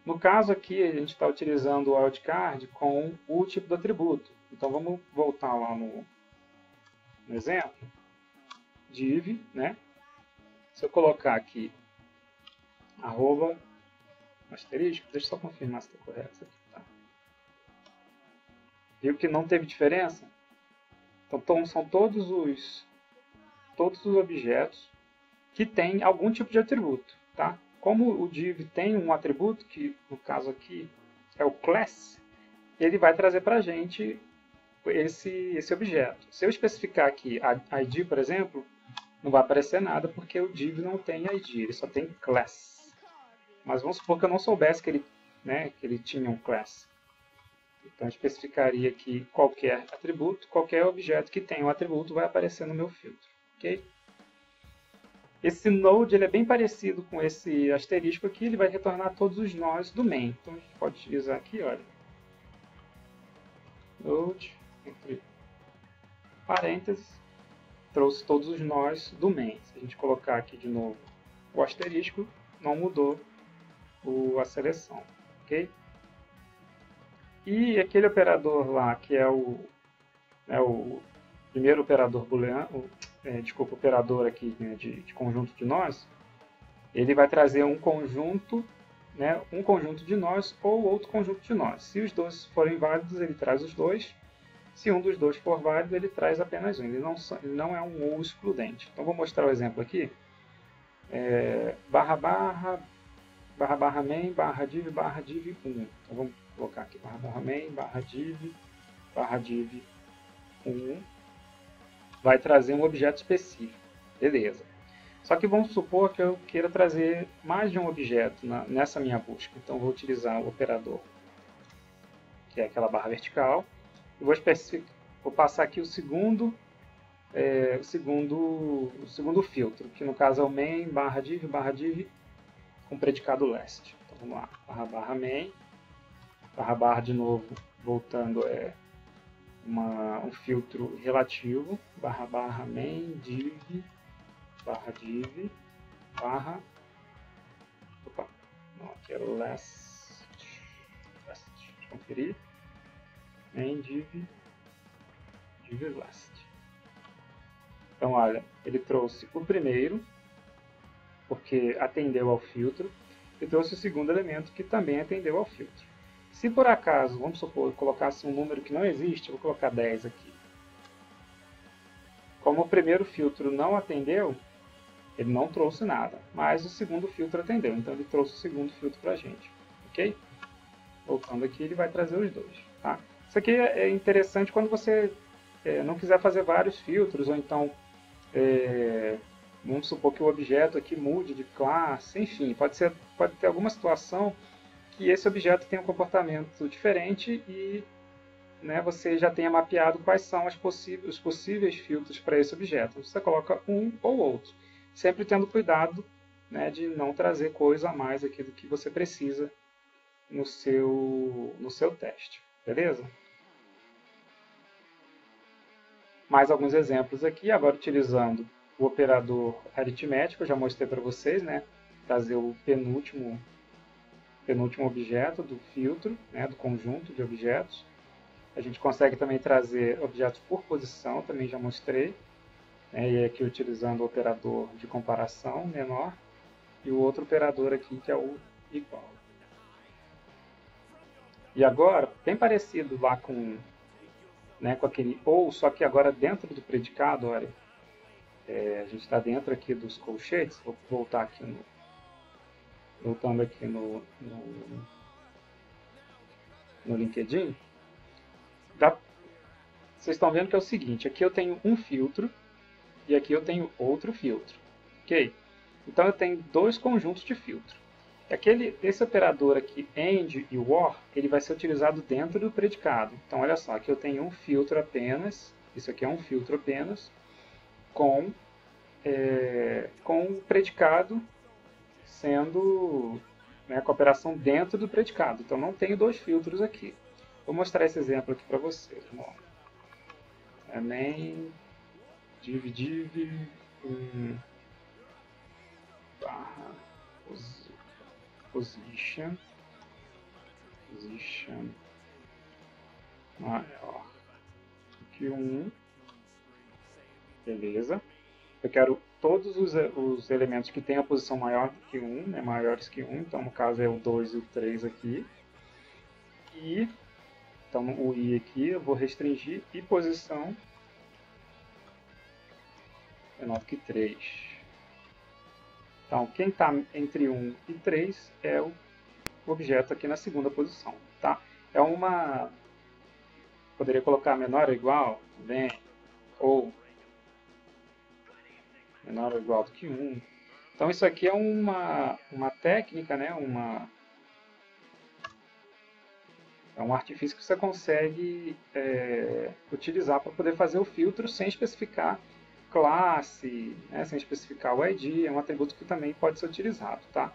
No caso aqui, a gente está utilizando o wildcard com o tipo do atributo. Então vamos voltar lá no exemplo. Div, né? Se eu colocar aqui arroba asterisco, deixa eu só confirmar se está correto isso aqui. Tá? Viu que não teve diferença? Então são todos os objetos que têm algum tipo de atributo. Tá? Como o div tem um atributo, que no caso aqui é o class, ele vai trazer para a gente esse objeto. Se eu especificar aqui a id, por exemplo, não vai aparecer nada porque o div não tem id, ele só tem class. Mas vamos supor que eu não soubesse que ele tinha um class. Então eu especificaria aqui qualquer atributo, qualquer objeto que tenha um atributo vai aparecer no meu filtro. Okay? Esse node ele é bem parecido com esse asterisco aqui, ele vai retornar todos os nós do main. Então a gente pode utilizar aqui, olha, node, entre parênteses, trouxe todos os nós do main. Se a gente colocar aqui de novo o asterisco, não mudou a seleção. Ok? E aquele operador lá, que é o primeiro operador booleano, operador aqui, né, de conjunto de nós, ele vai trazer um conjunto de nós ou outro conjunto de nós. Se os dois forem válidos, ele traz os dois. Se um dos dois for válido, ele traz apenas um. Ele não é um ou excludente. Então, vou mostrar o exemplo aqui. Barra main, barra div 1. Então, vamos colocar aqui barra main, barra div 1. Vai trazer um objeto específico. Beleza. Só que vamos supor que eu queira trazer mais de um objeto nessa minha busca. Então, vou utilizar o operador, que é aquela barra vertical. E vou passar aqui o segundo filtro, que no caso é o main barra div com predicado last. Então vamos lá, barra main, barra de novo, voltando um filtro relativo, barra main div, opa, não, aqui é last, deixa eu conferir, main div last. Então, olha, ele trouxe o primeiro, porque atendeu ao filtro, e trouxe o segundo elemento, que também atendeu ao filtro. Se por acaso, vamos supor, eu colocasse um número que não existe, eu vou colocar 10 aqui. Como o primeiro filtro não atendeu, ele não trouxe nada, mas o segundo filtro atendeu, então ele trouxe o segundo filtro para a gente. Ok? Voltando aqui, ele vai trazer os dois. Tá? Isso aqui é interessante quando você não quiser fazer vários filtros, ou então vamos supor que o objeto aqui mude de classe, enfim, pode ter alguma situação que esse objeto tenha um comportamento diferente e você já tenha mapeado quais são os possíveis filtros para esse objeto. Você coloca um ou outro, sempre tendo cuidado de não trazer coisa a mais aqui do que você precisa no seu teste. Beleza? Mais alguns exemplos aqui, agora utilizando o operador aritmético, eu já mostrei para vocês, trazer o penúltimo objeto do filtro, do conjunto de objetos. A gente consegue também trazer objetos por posição, também já mostrei, e aqui utilizando o operador de comparação menor e o outro operador aqui que é o igual. E agora, bem parecido lá com aquele ou, só que agora dentro do predicado, olha, a gente está dentro aqui dos colchetes, vou voltar aqui voltando aqui no LinkedIn, vocês estão vendo que é o seguinte, aqui eu tenho um filtro e aqui eu tenho outro filtro, ok? Então eu tenho dois conjuntos de filtro. Esse operador aqui, AND e OR, ele vai ser utilizado dentro do predicado. Então olha só, aqui eu tenho um filtro apenas, isso aqui é um filtro apenas, com o predicado sendo com a operação dentro do predicado. Então não tenho dois filtros aqui. Vou mostrar esse exemplo aqui para vocês. Vamos lá. Main div barra position Position maior que 1. Beleza. Eu quero todos os elementos que têm a posição maior do que 1, né, maiores que 1. Então, no caso, é o 2 e o 3 aqui. E, então, o I aqui eu vou restringir e posição menor que 3. Então, quem está entre 1 e 3 é o objeto aqui na segunda posição. Tá? É uma... Poderia colocar menor ou igual também, ou menor ou igual do que 1. Então, isso aqui é uma técnica, né? É um artifício que você consegue utilizar para poder fazer o filtro sem especificar classe, né? Sem especificar o ID. É um atributo que também pode ser utilizado. Tá?